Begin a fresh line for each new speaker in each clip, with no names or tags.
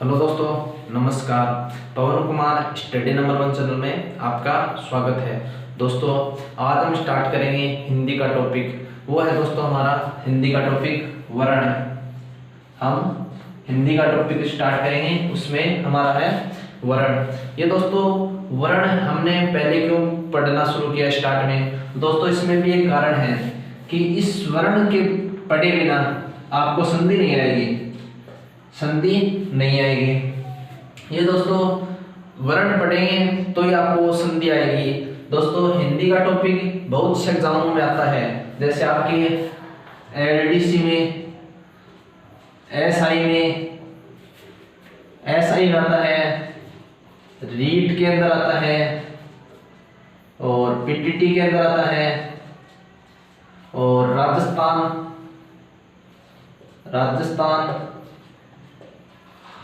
Hello दोस्तों, नमस्कार। पवन Kumar study number 1 channel में आपका स्वागत है। दोस्तों, आज हम स्टार्ट करेंगे हिंदी का टॉपिक। वो है दोस्तों हमारा हिंदी का टॉपिक वर्ण। हम हिंदी का टॉपिक स्टार्ट करेंगे, उसमें हमारा है वर्ण। ये दोस्तों वर्ण हमने पहले क्यों पढ़ना शुरू किया स्टार्ट में? दोस्तों इसमें भी एक कारण है कि इस वर्ण के पढ़े बिना आपको संधि नहीं आएगी, संधि नहीं आएगी। ये दोस्तों वर्ण पढ़ेंगे तो ही आपको संधि आएगी। दोस्तों हिंदी का टॉपिक बहुत से एग्जामों में आता है, जैसे आपके एलडीसी में, एसआई में आता है, रीट के अंदर आता है और पीटीटी के अंदर आता है, और राजस्थान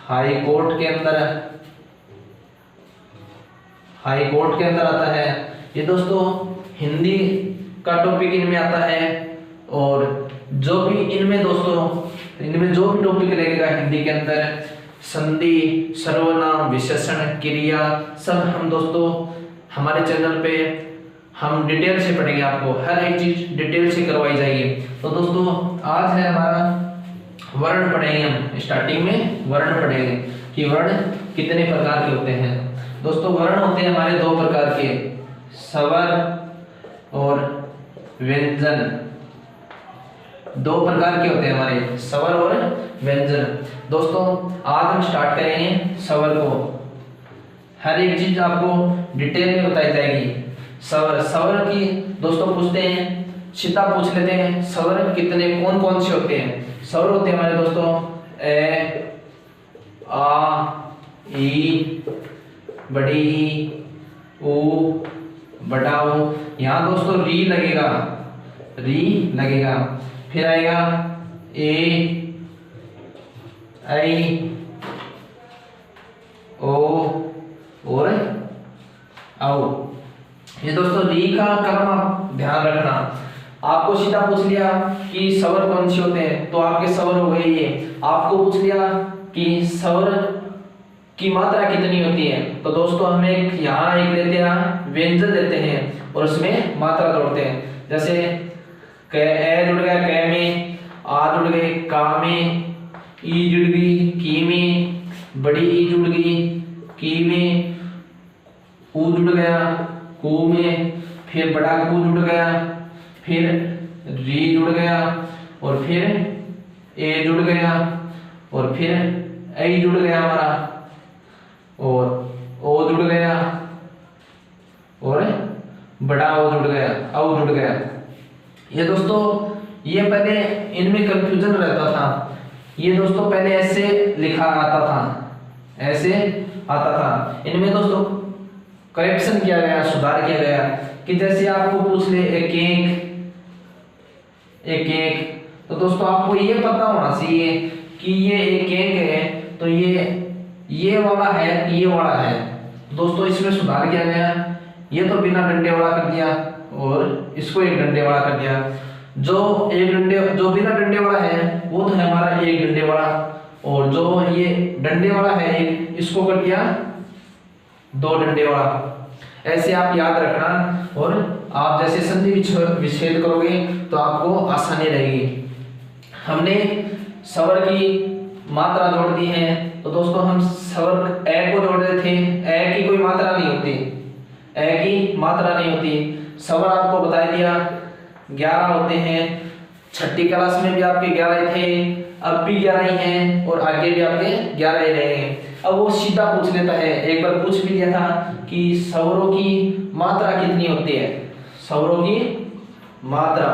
हाई कोर्ट के अंदर आता है। ये दोस्तों हिंदी का टॉपिक इनमें आता है। और जो भी इनमें जो भी टॉपिक लगेगा हिंदी के अंदर, संधि, सर्वनाम, विशेषण, क्रिया, सब हम दोस्तों हमारे चैनल पे हम डिटेल से पढ़ेंगे। आपको हर एक चीज डिटेल से करवाई जाएगी। तो दोस्तों आज है हमारा वर्ण पढ़ेंगे। हम स्टार्टिंग में वर्ण पढ़ेंगे कि वर्ण कितने प्रकार के होते हैं। दोस्तों वर्ण होते हैं हमारे दो प्रकार के, स्वर और व्यंजन। दो प्रकार के होते हैं हमारे, स्वर और व्यंजन। दोस्तों आज हम स्टार्ट करेंगे स्वर को। हर एक चीज आपको डिटेल में बताई जाएगी। स्वर की दोस्तों पूछते हैं, सीधा पूछ लेते हैं, स्वर कितने कौन कौन से होते हैं? स्वर होते हैं हमारे दोस्तों ए, आ, ई, बड़ी ई, ऊ, बड़ा ऊ। यहाँ दोस्तों री लगेगा, फिर आएगा ए, आई, ओ और औ। ये दोस्तों री का क्रम आप ध्यान रखना। आपको सीधा पूछ लिया कि स्वर कौन से होते हैं तो आपके स्वर हो गए ये। आपको पूछ लिया कि स्वर की मात्रा कितनी होती है, तो दोस्तों हमें यहाँ एक लेते हैं, व्यंजन देते हैं और उसमें मात्रा जोड़ते हैं। जैसे ए जुड़ गया कै में, आ जुड़ गए का में, ई जुड़ गई की में, बड़ी ई जुड़ गई की में, ऊ जुड़ गया कू में, फिर बड़ा कू जुड़ गया, फिर री जुड़ गया, और फिर ए जुड़ गया, और फिर आई जुड़ गया हमारा, और ओ जुड़ गया, और बड़ा ओ जुड़ गया, औ जुड़ गया। ये दोस्तों ये पहले इनमें कंफ्यूजन रहता था। ये दोस्तों पहले ऐसे लिखा आता था। इनमें दोस्तों करेक्शन किया गया, सुधार किया गया कि जैसे आपको पूछ ले एक, तो दोस्तों आपको ये पता होना चाहिए कि ये एक है, तो ये वाला है, ये वाला है। दोस्तों इसमें सुधार किया गया। ये तो बिना डंडे वाला कर दिया और इसको एक डंडे वाला कर दिया। जो बिना डंडे वाला है वो तो है हमारा एक डंडे वाला, और जो ये डंडे वाला है एक, इसको कर दिया दो डंडे वाला। ऐसे आप याद रखना, और आप जैसे संधि विच्छेद करोगे तो आपको आसानी रहेगी। हमने स्वर की मात्रा जोड़ दी है, तो दोस्तों हम स्वर ए को जोड़ रहे थे। ए की कोई मात्रा नहीं होती, स्वर आपको बता दिया 11 होते हैं। छठी क्लास में भी आपके 11 थे, अब भी 11 ही हैं, और आगे भी आपके 11 ही रहेंगे। अब वो सीधा पूछ लेता है, एक बार पूछ भी लिया था कि स्वरों की मात्रा कितनी होती है। स्वरों की मात्रा,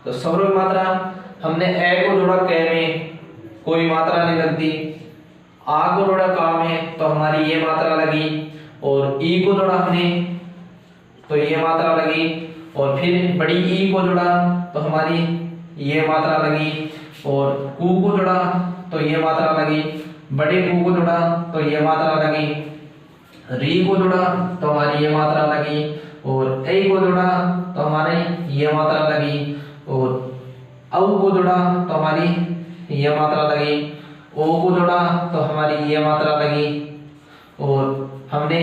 तो स्वरों की मात्रा हमने ए को जोड़ा कै में, कोई मात्रा नहीं लगती। आ को जोड़ा का में, तो हमारी ये मात्रा लगी, और ई को जोड़ा हमने तो ये मात्रा लगी, और फिर बड़ी ई को जोड़ा तो हमारी ये मात्रा लगी, और कू को जोड़ा तो ये मात्रा लगी, बड़े कू को जोड़ा तो ये मात्रा लगी, री को जोड़ा तो हमारी ये मात्रा लगी, और ए को जोड़ा तो हमारी ये मात्रा लगी, और औ को जोड़ा तो हमारी ये मात्रा लगी, ओ को जोड़ा तो हमारी ये मात्रा लगी, और हमने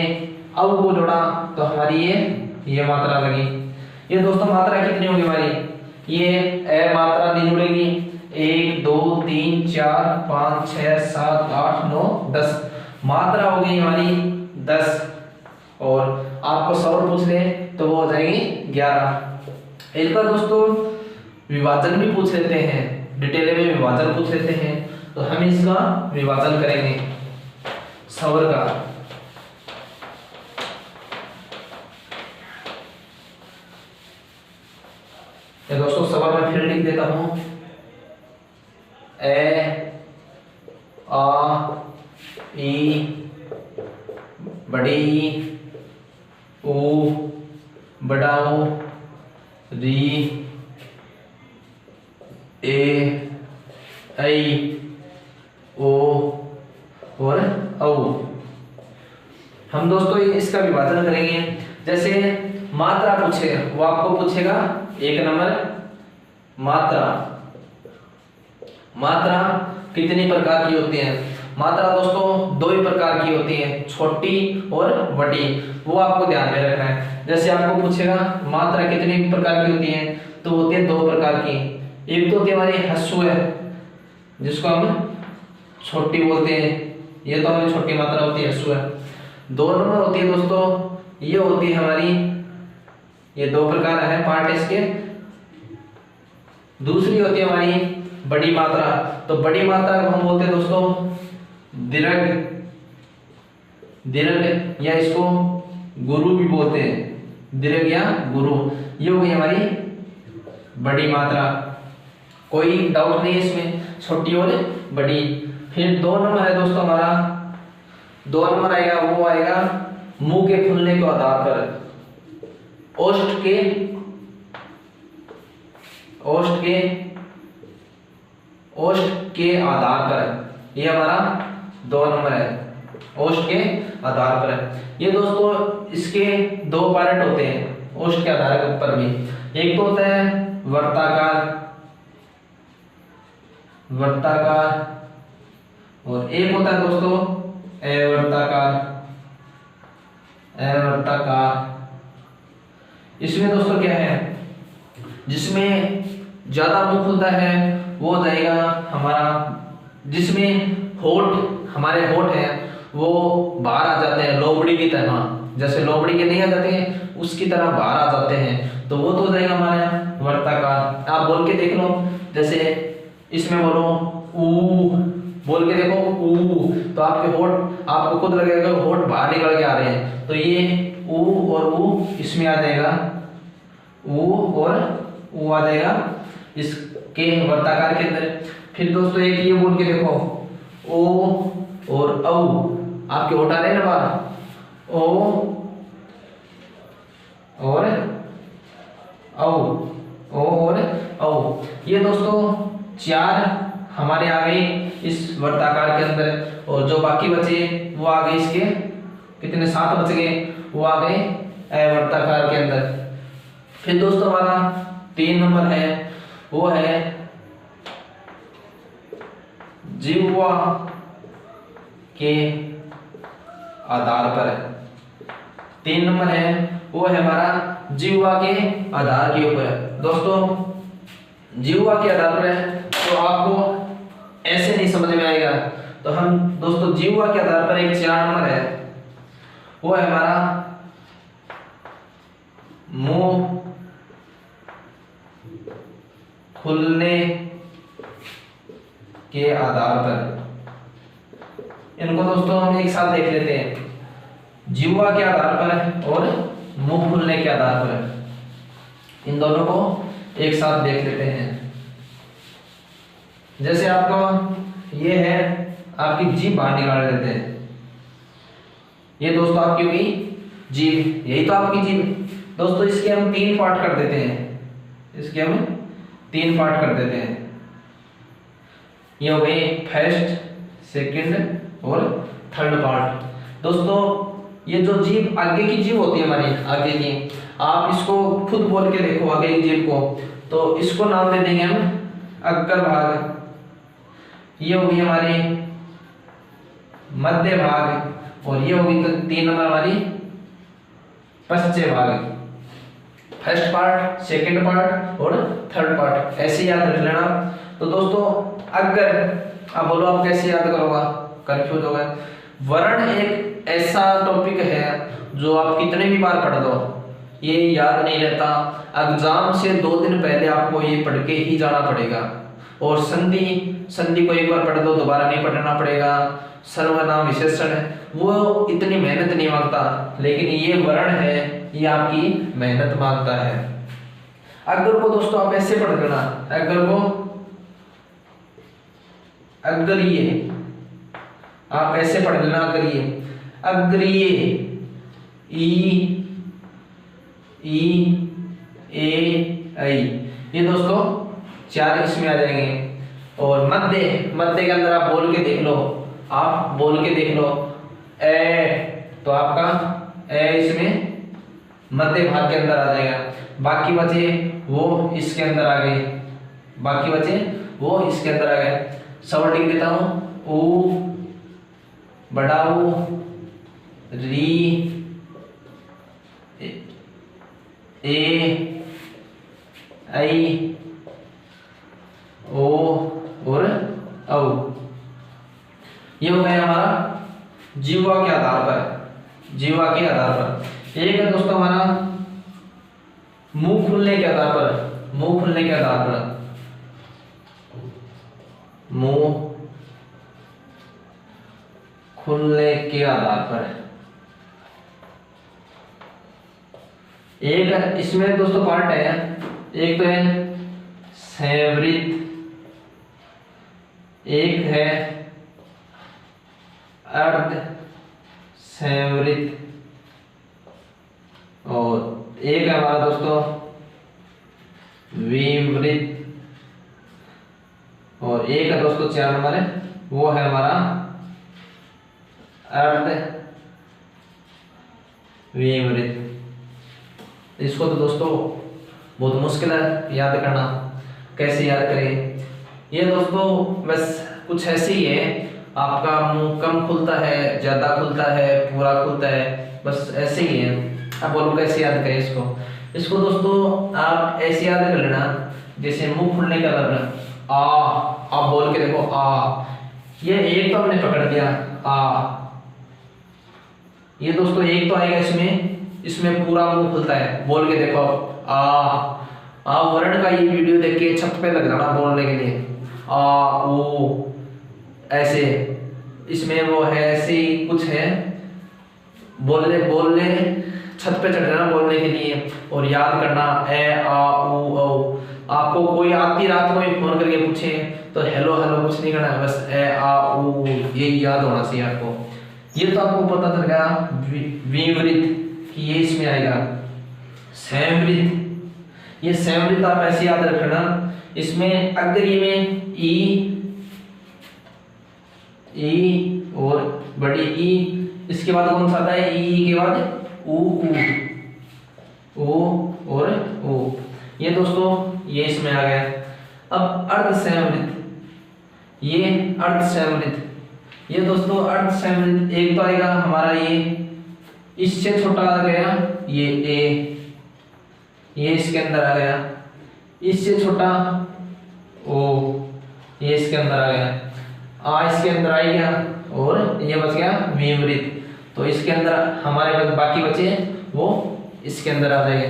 औ को जोड़ा तो हमारी ये मात्रा लगी। ये दोस्तों मात्रा कितनी होगी हमारी, ये ए मात्रा नहीं जुड़ेगी, 1 2 3 4 5 6 7 8 9 10 मात्रा हो गई हमारी 10, और आपको सवाल पूछ ले तो वो हो जाएगी 11। एक बार दोस्तों विभाजन भी पूछ लेते हैं, डिटेल में विभाजन पूछ लेते हैं, तो हम इसका विभाजन करेंगे सवर का। ये दोस्तों सवाल में फिर लिख देता हूं, ए आ ई बड़ी ऊ बड़ा ऊ री ए ऐ ओ और औ। हम दोस्तों इसका विभाजन करेंगे। जैसे मात्रा पूछे, वो आपको पूछेगा 1 नंबर मात्रा। मात्रा कितनी प्रकार की होती है, मात्रा दोस्तों 2 ही प्रकार की होती है, छोटी और बड़ी, वो आपको ध्यान में रखना है। जैसे आपको पूछेगा मात्रा कितनी प्रकार की होती है, तो होती है 2 प्रकार की। एक तो होती है हमारी ह्रस्व है, जिसको हम छोटी बोलते हैं, ये तो हमारी छोटी मात्रा होती है ह्रस्व है। 2 नंबर होती है दोस्तों, ये होती है हमारी, ये 2 प्रकार है पार्ट इसके। दूसरी होती है हमारी बड़ी मात्रा, तो बड़ी मात्रा को हम बोलते हैं दोस्तों दीर्घ, दीर्घ या इसको गुरु भी बोलते हैं, दीर्घ या गुरु, ये हो गई हमारी बड़ी मात्रा। कोई डाउट नहीं है इसमें, छोटी और बड़ी। फिर 2 नंबर है दोस्तों हमारा, 2 नंबर आएगा, वो आएगा मुंह के खुलने के आधार पर, ओष्ठ के आधार पर, ये हमारा 2 नंबर है, ओष्ठ के आधार पर है। ये दोस्तों इसके 2 पार्ट होते हैं ओष्ठ के आधार पर भी। एक तो होता है वर्ताकार और एक होता है दोस्तों अवर्ताकार। इसमें दोस्तों क्या है, जिसमें ज्यादा मुंह खुलता है वो हो जाएगा हमारा, जिसमें होठ, हमारे होठ है वो बाहर आ जाते हैं लोमड़ी की तरह, जैसे लोमड़ी के नहीं आ जाते हैं उसकी तरह बाहर आ जाते हैं, तो वो तो हो जाएगा हमारा वर्ताकार। आप बोल के देख लो, जैसे इसमें बोलो ऊ, बोल के देखो ऊ, तो आपके होठ, आपको खुद लगेगा होठ बाहर निकल के आ रहे हैं, तो ये ऊ और ऊ इसमें आ जाएगा, ऊ और ऊ आ जाएगा इसके वर्ताकार के अंदर। फिर दोस्तों एक ये बोल के देखो ओ और औ, आपके होठ आ रहे हैं ना बाहर, ओ और औ, ओ और औ। ये दोस्तों 4 हमारे आ गए इस वर्ताकार के अंदर, और जो बाकी बचे वो आ गए इसके, कितने 7 बच गए, वो आ गए अवर्ताकार के अंदर। फिर दोस्तों हमारा 3 नंबर है, वो है जिह्वा के आधार पर। 3 नंबर है वो है हमारा जिह्वा के आधार के ऊपर। दोस्तों जिह्वा के आधार पर है तो आपको ऐसे नहीं समझ में आएगा, तो हम दोस्तों जिह्वा के आधार पर एक 4 नंबर है, वो है हमारा मुंह खुलने के आधार पर। इनको दोस्तों हम एक साथ देख लेते हैं, जिह्वा के आधार पर और मुंह खुलने के आधार पर, इन दोनों को एक साथ देख लेते हैं। जैसे आपका ये है, आपकी जीभ बाहर निकाल देते हैं, ये दोस्तों आपकी हुई जीभ, यही तो आपकी जीभ। दोस्तों इसके हम 3 पार्ट कर देते हैं, इसके हम 3 पार्ट कर देते हैं। ये हो गई फर्स्ट, सेकंड और थर्ड पार्ट। दोस्तों ये जो जीभ, आगे की जीभ होती है हमारी, आगे की, आप इसको खुद बोल के देखो आगे की जीभ को, तो इसको नाम दे देंगे हम अग्र भाग, ये होगी हमारी मध्य भाग, और ये होगी तो 3 नंबर हमारी पश्चिम भाग। फर्स्ट पार्ट, सेकंड पार्ट और थर्ड पार्ट, ऐसे याद रख लेना। तो दोस्तों अगर आप बोलो आप कैसे याद करोगा, कंफ्यूज हो गए। वर्ण एक ऐसा टॉपिक है जो आप कितने भी बार पढ़ लो ये याद नहीं रहता। एग्जाम से 2 दिन पहले आपको ये पढ़ के ही जाना पड़ेगा। और संधि को एक बार पढ़ दो, दोबारा नहीं पढ़ना पड़ेगा। सर्वनाम विशेषण वो इतनी मेहनत नहीं मांगता, लेकिन ये वर्ण है ये आपकी मेहनत मांगता है। अगर को दोस्तों आप ऐसे पढ़ लेना, अगर ये आप ऐसे पढ़ लेना, अगर ये ई ए आई, ये दोस्तों 4 इसमें आ जाएंगे। और मध्य के अंदर आप बोल के देख लो, ए, तो आपका ए इसमें मध्य भाग के अंदर आ जाएगा। बाकी बचे वो इसके अंदर आ गए, सब लिख देता हूँ। ऊ, बड़ा ऊ, री, ए, आई, ओ और औ। ये हो गया हमारा जीवा के आधार पर। एक है दोस्तों हमारा मुंह खुलने के आधार पर। मुंह खुलने के आधार पर एक इसमें दोस्तों पार्ट है। एक तो है संवृत, एक है अर्ध संवृत, और एक है हमारा दोस्तों विवृत, और एक है दोस्तों 4 नंबर है वो है हमारा अर्ध विवृत। इसको तो दोस्तों बहुत मुश्किल है याद करना, कैसे याद करें। ये दोस्तों बस कुछ ऐसे ही है, आपका मुंह कम खुलता है, ज्यादा खुलता है, पूरा खुलता है, बस ऐसे ही है। अब बोलो कैसे याद करें इसको दोस्तों आप ऐसे याद कर लेना, जैसे मुंह खुलने का मतलब आ, आप बोल के देखो आ, ये एक तो हमने पकड़ दिया आ, ये दोस्तों एक तो आएगा इसमें पूरा मुंह खुलता है, बोल के देखो आ वर्ण का ये वीडियो देख के छत पे लग जाना बोलने के लिए आ ओ ऐसे। इसमें वो है ऐसे ही कुछ है, बोलने छत पे चढ़ जाना बोलने के लिए, और याद करना ए आ ऊ औ। आपको कोई आधी रात को फोन करके पूछे तो हेलो कुछ नहीं करना है, बस ए आ ऊ ये याद होना चाहिए आपको। ये तो आपको पता चल गया विवृत कि ये इसमें आएगा। संवृत, ये संवृत आप ऐसे याद रखना, इसमें अग्री में ई और बड़ी ई, इसके बाद कौन सा आता है ई के बाद ऊ और ओ। ये दोस्तों ये इसमें आ गया। अब अर्ध संवृत, ये दोस्तों अर्ध संवृत एक तो आएगा हमारा इससे छोटा आ गया ये ए, ये इसके अंदर आ गया, इससे छोटा ओ, ये इसके अंदर आ गया, आ इसके अंदर आ गया, और ये बच गया विवृत। तो इसके अंदर हमारे बाकी बचे वो इसके अंदर आ जाएंगे।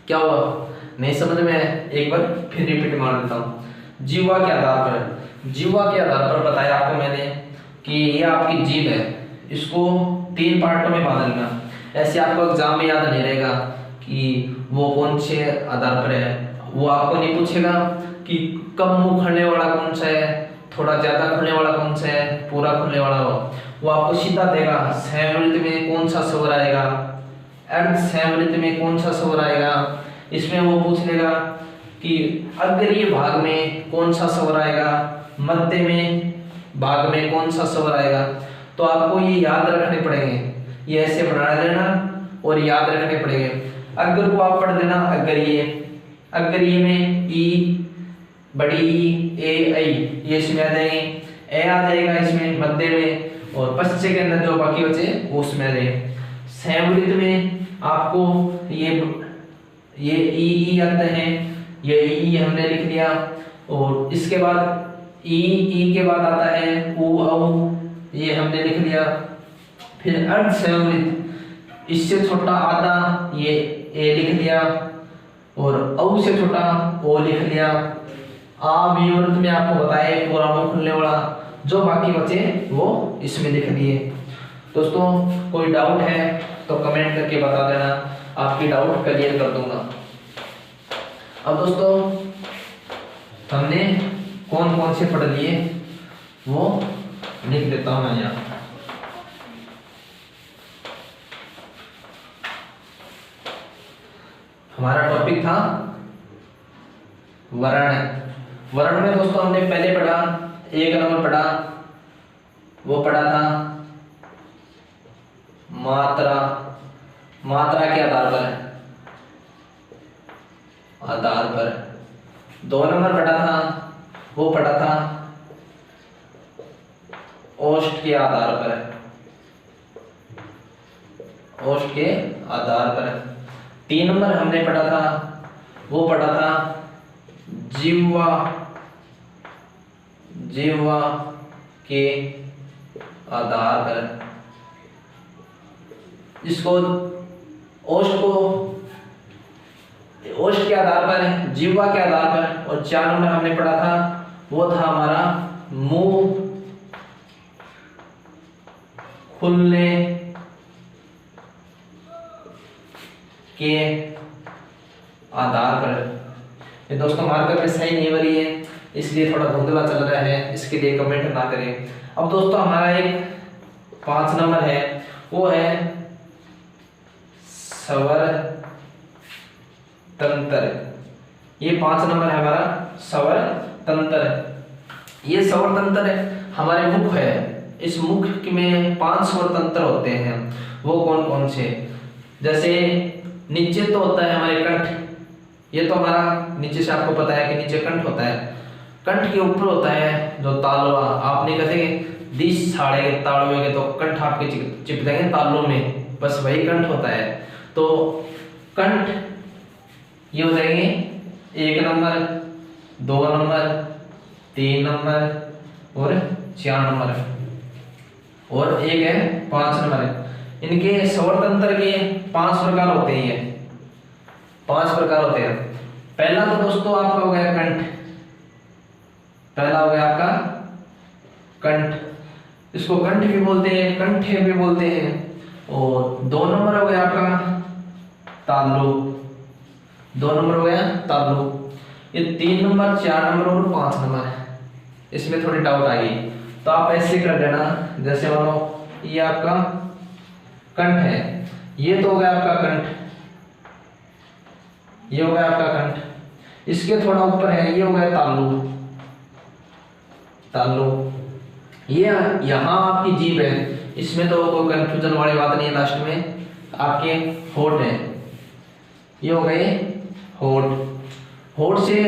क्या हुआ नहीं समझ में, एक बार फिर रिपीट मार देता हूँ। जीवा के आधार पर बताया आपको मैंने कि ये आपकी जीभ है, इसको 3 पार्टों में बांट लेना। ऐसे आपको एग्जाम में याद नहीं रहेगा कि वो कौन से आधार पर है, वो आपको नहीं पूछेगा कि कम मुंह खुलने वाला कौन सा है, थोड़ा ज्यादा खुलने वाला कौन सा है, पूरा खुलने वाला वो आपको सीधा देगा। संवृत में कौन सा स्वर आएगा, अर्ध संवृत में कौन सा स्वर आएगा, इसमें वो पूछ लेगा कि अग्रीय भाग में कौन सा स्वर आएगा, मध्य में भाग में कौन सा स्वर आएगा। तो आपको ये याद रखने पड़ेंगे, ये ऐसे बना लेना और याद रखने पड़ेंगे। अगर को आप पढ़ लेना, अग्रीय में ई बड़ी ए आई ये इसमें आ जाएंगे, ए आ जाएगा इसमें मध्य में, और पश्च के अंदर जो बाकी बचे वो उसमें आ जाएंगे। संवृत में आपको ये ई आते हैं, ये ई हमने लिख लिया, और इसके बाद ई के बाद आता है उ औ, ये हमने लिख लिया। फिर अर्ध संवृत, इससे छोटा आधा ये ए लिख लिया, और औ से छोटा ओ लिख लिया। अव्यवृत में आपको बताए पूरा मुंह खुलने वाला, जो बाकी बचे वो इसमें लिख दिए। दोस्तों कोई डाउट है तो कमेंट करके बता देना, आपकी डाउट क्लियर कर दूंगा। अब दोस्तों हमने कौन कौन से पढ़ लिए वो लिख देता हूं मैं यहाँ। हमारा टॉपिक था वर्ण। वर्ण में दोस्तों हमने पहले पढ़ा, एक नंबर पढ़ा, वो पढ़ा था मात्रा, मात्रा के आधार पर। 2 नंबर पढ़ा था, वो पढ़ा था औष्ठ के आधार पर। 3 नंबर हमने पढ़ा था, वो पढ़ा था जिह्वा के आधार पर। इसको औष्ठ के आधार पर, जिह्वा के आधार पर। और 4 नंबर हमने पढ़ा था, वो था हमारा मुंह खुलने के आधार पर। ये दोस्तों मार्कर पे सही नहीं बनी है, इसलिए थोड़ा धुंधला चल रहा है, इसके लिए कमेंट ना करें। अब दोस्तों हमारा एक 5 नंबर है, वो है स्वर तंत्र। ये 5 नंबर है हमारा स्वर तंत्र। ये स्वर तंत्र हमारे मुख है, इस मुख में 5 स्वर तंत्र होते हैं। वो कौन कौन से, जैसे नीचे तो होता है हमारे कंठ, ये तो हमारा नीचे से आपको पता है कि नीचे कंठ होता है। कंठ के ऊपर होता है जो तालवा, आपने कैसे दिस छाड़ेंगे तालवे के तो कंठ आपके चिपकेंगे तालों में, बस वही कंठ होता है। तो कंठ ये हो जाएंगे 1 नंबर, 2 नंबर, 3 नंबर और 4 नंबर, और एक है 5 नंबर। इनके स्वर तंत्र के 5 प्रकार होते हैं। 5 प्रकार होते हैं। पहला तो दोस्तों आपका हो गया कंठ, पहला हो गया आपका कंठ, इसको कंठ भी बोलते हैं, कंठे भी बोलते हैं। और 2 नंबर हो गया आपका तालु, 2 नंबर हो गया तालु। ये 3 नंबर, 4 नंबर और 5 नंबर। इसमें थोड़ी डाउट आ गई तो आप ऐसे कर देना, जैसे मानो ये आपका कंठ है, ये तो हो गया आपका कंठ, ये हो गया आपका कंठ। इसके थोड़ा ऊपर है, ये हो गया तालु, ये यहाँ आपकी जीभ है, इसमें तो कोई कंफ्यूजन वाली बात नहीं है। लास्ट में आपके होठ है, ये हो गए होठ। होठ से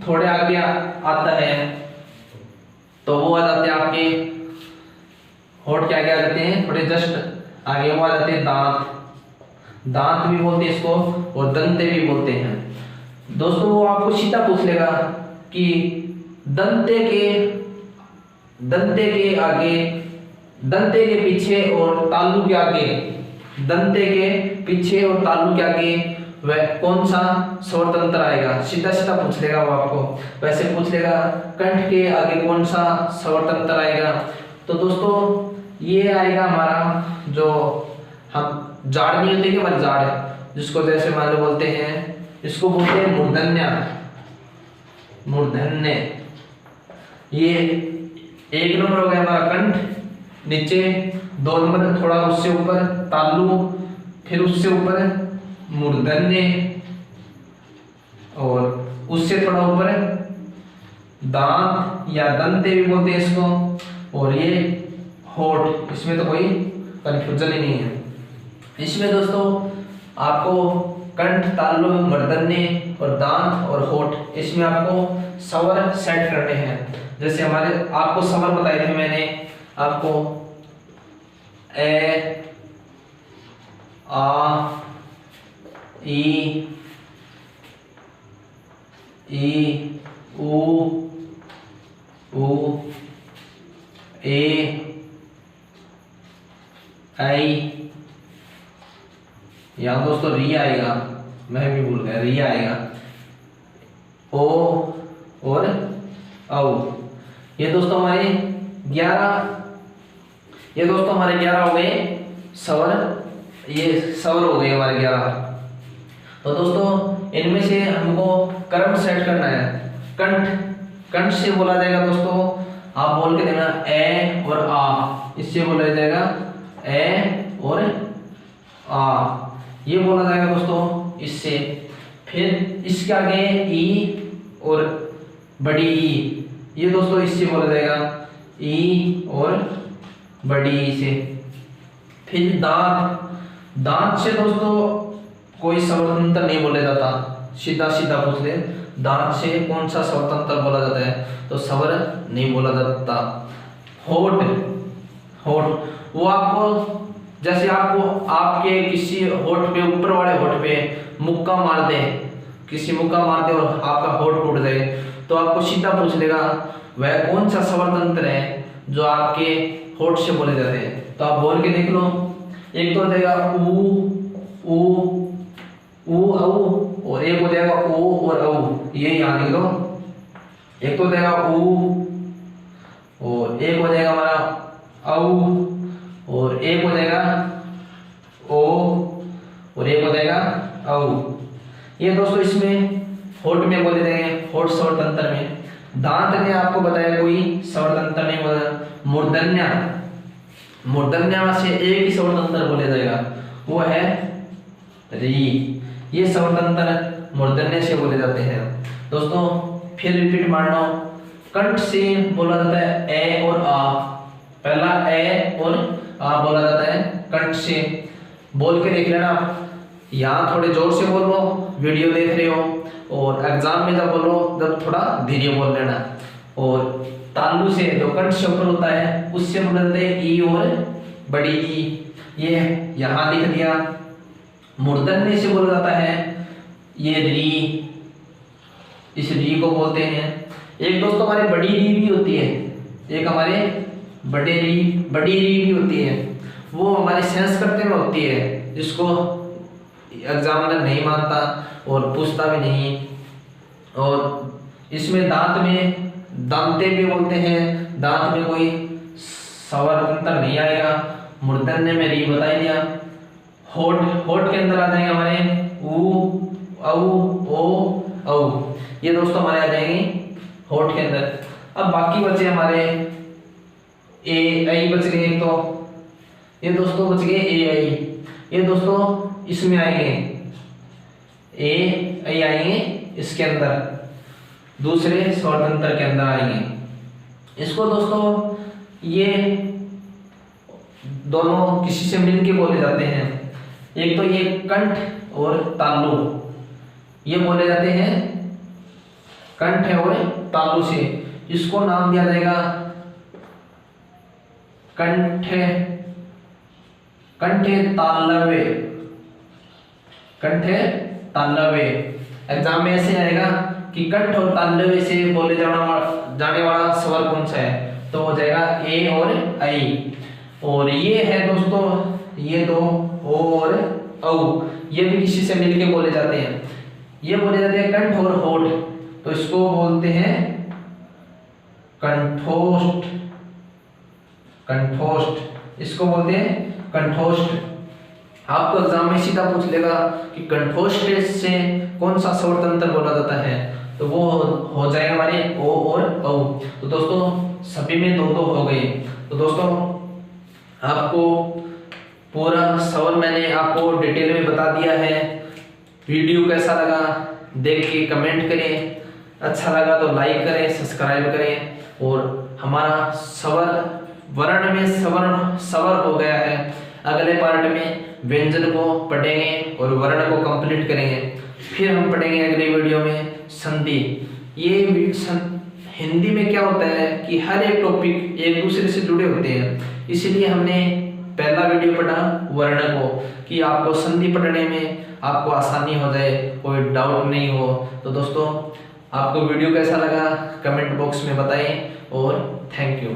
थोड़े आगे आता है तो वो आ जाते हैं आपके होठ के आगे आ जाते हैं, थोड़े जस्ट आगे वो आ जाते हैं दांत। दांत भी बोलते हैं इसको और दंते भी बोलते हैं। दोस्तों वो आपको सीधा पूछ लेगा कि दंते के आगे, दंते के पीछे और तालु के आगे, दंते के पीछे और तालु के आगे वह कौन सा स्वर तंत्र आएगा, सीधा सीधा पूछ लेगा वो आपको। वैसे पूछ लेगा कंठ के आगे कौन सा स्वर तंत्र आएगा, तो दोस्तों ये आएगा हमारा जो हम जाड़ नहीं होती कि हमारी जाड़, जिसको जैसे मान लो बोलते हैं, इसको बोलते हैं मूर्धन्य। मूर्धन्य ये 1 नंबर हो गया हमारा कंठ, नीचे 2 नंबर थोड़ा उससे ऊपर तालु, फिर उससे ऊपर मूर्धन्य, और उससे थोड़ा ऊपर दांत या दंते भी बोलते हैं इसको, और ये होठ। इसमें तो कोई कंफ्यूजन ही नहीं है। इसमें दोस्तों आपको कंठ, तालु, मूर्धन्य और दांत और होठ, इसमें आपको स्वर सेट करने हैं। जैसे हमारे आपको स्वर बताए थे मैंने आपको, ए, आ, ई, उ, ए, आई, यहाँ दोस्तों री आएगा, मैं भी भूल गया, री आएगा, ओ और औ। ये दोस्तों हमारे 11 हो गए स्वर, ये स्वर हो गए हमारे 11। तो दोस्तों इनमें से हमको कर्म सेट करना है। कंठ से बोला जाएगा दोस्तों, आप बोल के देना ए और आ, इससे बोला जाएगा ए और आ, ये बोला जाएगा दोस्तों इससे। फिर इसके आगे ई और बड़ी ई, ये दोस्तों इससे बोला जाएगा ई और बड़ी ई से। फिर दांत से दोस्तों कोई स्वतंत्र नहीं बोला जाता, सीधा पूछ ले, दांत से कौन सा स्वतंत्र बोला जाता है, तो स्वर नहीं बोला जाता। होठ वो आपको, जैसे आपको आपके किसी होठ पे, ऊपर वाले होठ पे मुक्का मार दे, और आपका होठ टूट जाए, तो आपको सीधा पूछ लेगा वह कौन सा स्वतंत्र है जो आपके होठ से बोले जाते हैं। तो आप बोल के देख लो, एक तो हो जाएगा ऊ औ, और एक हो जाएगा ओ और औ, ये यहाँ लिख दो। एक तो हो जाएगा ऊ, और एक हो जाएगा हमारा औ, और एक हो जाएगा ओ, और एक हो जाएगा औ। ये दोस्तों इसमें होठ में बोले जाएंगे, होठ स्वरतंत्र में। दांत ने आपको बताया कोई स्वरतंत्र नहीं बोला। मूर्धन्य से एक ही स्वरतंत्र बोले जाएगा, वो है री। ये स्वरतंत्र मूर्धन्य से बोले जाते हैं दोस्तों। फिर रिपीट मारना, कंठ से बोला जाता है ए और आ, पहला ए और आ बोला जाता है कंठ से। बोल के देख लेना, यहाँ थोड़े जोर से बोलो, वीडियो देख रहे हो, और एग्जाम में जब बोलो तब थोड़ा धीरे बोल लेना। और तालु से जो कंठ से ऊपर होता है उससे बोले जाते हैं ई और बड़ी ई, ये यहाँ लिख दिया। मूर्धन्य से बोला जाता है ये री, इस री को बोलते हैं। एक दोस्तों हमारे बड़ी री भी होती है, एक हमारे बड़ी री भी होती है, वो हमारे संस्कृत में होती है, जिसको एग्जामिनर नहीं मानता और पूछता भी नहीं। और इसमें दांत में दांते भी बोलते हैं, दांत में कोई स्वरतंत्र नहीं आएगा। मूर्धन्य में री बता दिया। होठ के अंदर आ जाएंगे हमारे ऊ औ औ, ये दोस्तों हमारे आ जाएंगे होठ के अंदर। अब बाकी बचे हमारे ए आई बच गए, तो ये दोस्तों बच गए ए आई। ये दोस्तों इसमें आएंगे ए आई आएंगे इसके अंदर, दूसरे स्वरतंत्र के अंदर आएंगे। इसको दोस्तों ये दोनों किसी से मिलके बोले जाते हैं। एक तो ये कंठ और तालु, ये बोले जाते हैं कंठ है और तालु से। इसको नाम दिया जाएगा कंठे तालव्य, कंठे तालव्य। एग्जाम में ऐसे आएगा कि कंठ और तालव्य से बोले जाने वाला स्वर कौन सा है, तो हो जाएगा ए और आई। और ये है दोस्तों ये दो और औ, ये भी किसी से मिलके बोले जाते हैं। ये बोले जाते हैं कंठ और होठ, तो इसको बोलते हैं कंठोष्ठ, इसको बोलते हैं कंठोष्ठ। आपको एग्जाम में सीधा पूछ लेगा कि कंठोष्ठ से कौन सा स्वरतंत्र बोला जाता है, तो वो हो जाएगा हमारे ओ और औ। तो दोस्तों सभी में दो हो गए। तो दोस्तों आपको पूरा स्वर मैंने आपको डिटेल में बता दिया है। वीडियो कैसा लगा देख के कमेंट करें, अच्छा लगा तो लाइक करें, सब्सक्राइब करें। और हमारा स्वर वर्ण में स्वर हो गया है। अगले पार्ट में व्यंजन को पढ़ेंगे और वर्ण को कंप्लीट करेंगे। फिर हम पढ़ेंगे अगले वीडियो में संधि। ये हिंदी में क्या होता है कि हर एक टॉपिक एक दूसरे से जुड़े होते हैं, इसीलिए हमने पहला वीडियो पढ़ा वर्ण को कि आपको संधि पढ़ने में आपको आसानी हो जाए, कोई डाउट नहीं हो। तो दोस्तों आपको वीडियो कैसा लगा कमेंट बॉक्स में बताएं और थैंक यू।